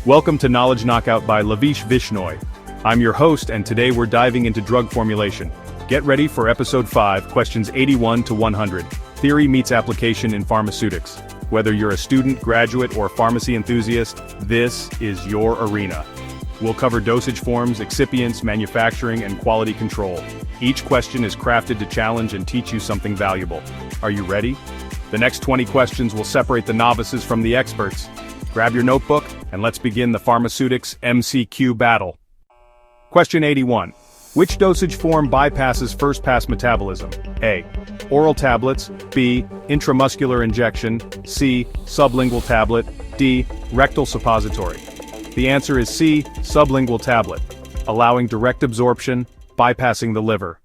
Welcome to Knowledge Knockout by Laveesh Vishnoi. I'm your host, and today we're diving into drug formulation. Get ready for episode 5, questions 81 to 100. Theory meets application in pharmaceutics. Whether you're a student, graduate, or pharmacy enthusiast, this is your arena. We'll cover dosage forms, excipients, manufacturing, and quality control. Each question is crafted to challenge and teach you something valuable. Are you ready? The next 20 questions will separate the novices from the experts. Grab your notebook, and let's begin the Pharmaceutics MCQ battle. Question 81. Which dosage form bypasses first-pass metabolism? A. Oral tablets. B. Intramuscular injection. C. Sublingual tablet. D. Rectal suppository. The answer is C. Sublingual tablet, allowing direct absorption, bypassing the liver.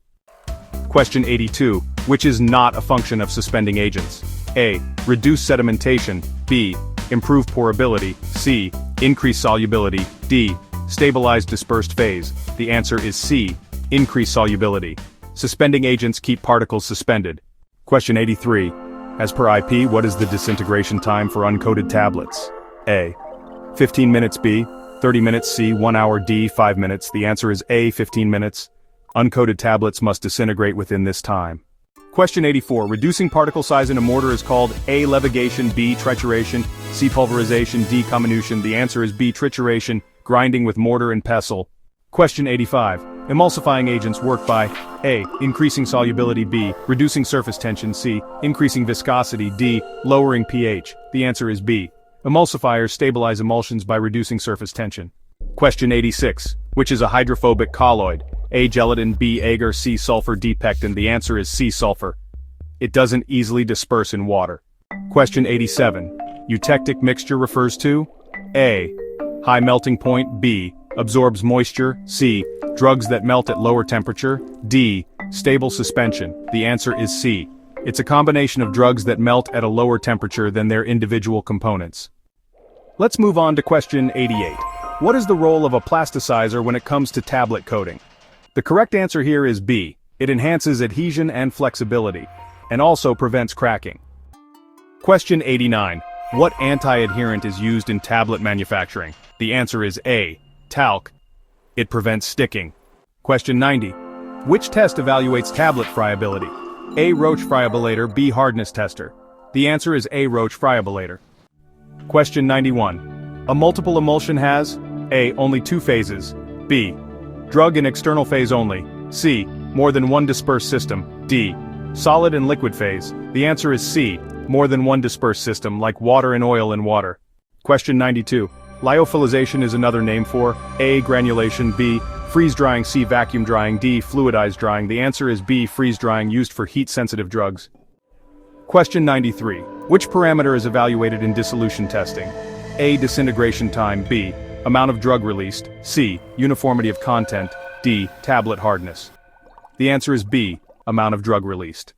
Question 82. Which is not a function of suspending agents? A. Reduce sedimentation. B. Improve pourability. C. Increase solubility. D. Stabilize dispersed phase. The answer is C. Increase solubility. Suspending agents keep particles suspended. Question 83. As per IP, what is the disintegration time for uncoated tablets? A. 15 minutes. B. 30 minutes. C. 1 hour. D. 5 minutes. The answer is A. 15 minutes. Uncoated tablets must disintegrate within this time. Question 84. Reducing particle size in a mortar is called A. Levigation. B. Trituration. C. Pulverization. D. Comminution. The answer is B. Trituration, grinding with mortar and pestle. Question 85. Emulsifying agents work by A. Increasing solubility. B. Reducing surface tension. C. Increasing viscosity. D. Lowering pH. The answer is B. Emulsifiers stabilize emulsions by reducing surface tension. Question 86. Which is a hydrophobic colloid? A. Gelatin. B. Agar. C. Sulfur. D. Pectin. The answer is C. Sulfur. It doesn't easily disperse in water. Question 87. Eutectic mixture refers to A. High melting point. B. Absorbs moisture. C. Drugs that melt at lower temperature. D. Stable suspension. The answer is C. It's a combination of drugs that melt at a lower temperature than their individual components. Let's move on to question 88. What is the role of a plasticizer when it comes to tablet coating? The correct answer here is B. It enhances adhesion and flexibility, and also prevents cracking. Question 89. What anti-adherent is used in tablet manufacturing? The answer is A. Talc. It prevents sticking. Question 90. Which test evaluates tablet friability? A. Roche friabilator. B. Hardness tester. The answer is A. Roche friabilator. Question 91. A multiple emulsion has A. Only 2 phases. B. Drug in external phase only. C. More than one dispersed system. D. Solid and liquid phase. The answer is C. More than one dispersed system, like water and oil in water. Question 92. Lyophilization is another name for A. Granulation. B. Freeze drying. C. Vacuum drying. D. Fluidized drying. The answer is B. Freeze drying, used for heat-sensitive drugs. Question 93. Which parameter is evaluated in dissolution testing? A. Disintegration time. B. Amount of drug released. C. Uniformity of content. D. Tablet hardness. The answer is B. Amount of drug released.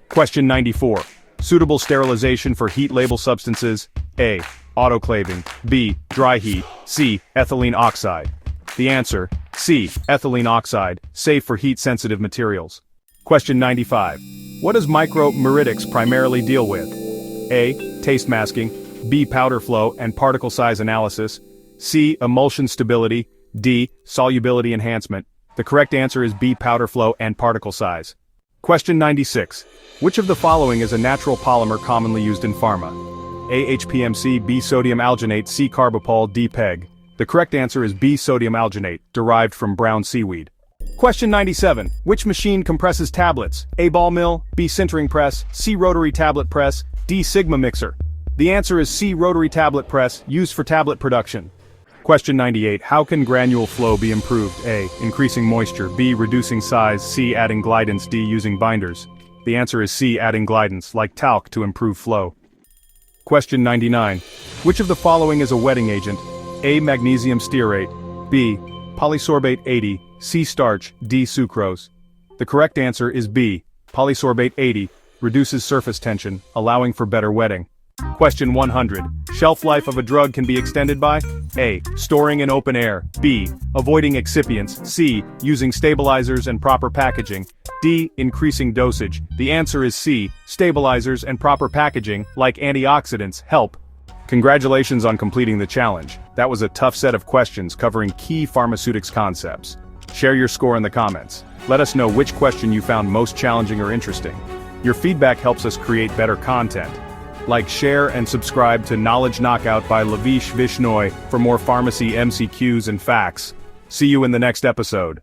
Question 94. Suitable sterilization for heat-label substances. A. Autoclaving. B. Dry heat. C. Ethylene oxide. The answer, C. Ethylene oxide, safe for heat-sensitive materials. Question 95. What does micromeridics primarily deal with? A. Taste masking. B. Powder flow and particle size analysis. C. Emulsion stability. D. Solubility enhancement. The correct answer is B. Powder flow and particle size. Question 96. Which of the following is a natural polymer commonly used in pharma? A. HPMC. B. Sodium alginate. C. Carbapol. D. PEG. The correct answer is B. Sodium alginate, derived from brown seaweed. Question 97. Which machine compresses tablets? A. Ball mill. B. Sintering press. C. Rotary tablet press. D. Sigma mixer. The answer is C. Rotary tablet press, used for tablet production. Question 98. How can granule flow be improved? A. Increasing moisture. B. Reducing size. C. Adding glidance. D. Using binders. The answer is C. Adding glidance, like talc, to improve flow. Question 99. Which of the following is a wetting agent? A. Magnesium stearate. B. Polysorbate 80. C. Starch. D. Sucrose. The correct answer is B. Polysorbate 80 reduces surface tension, allowing for better wetting. Question 100. Shelf life of a drug can be extended by A. Storing in open air. B. Avoiding excipients. C. Using stabilizers and proper packaging. D. Increasing dosage. The answer is C. Stabilizers and proper packaging, like antioxidants, help. Congratulations on completing the challenge. That was a tough set of questions covering key pharmaceutics concepts. Share your score in the comments. Let us know which question you found most challenging or interesting. Your feedback helps us create better content. Like, share, and subscribe to Knowledge Knockout by Laveesh Vishnoi for more pharmacy MCQs and facts. See you in the next episode.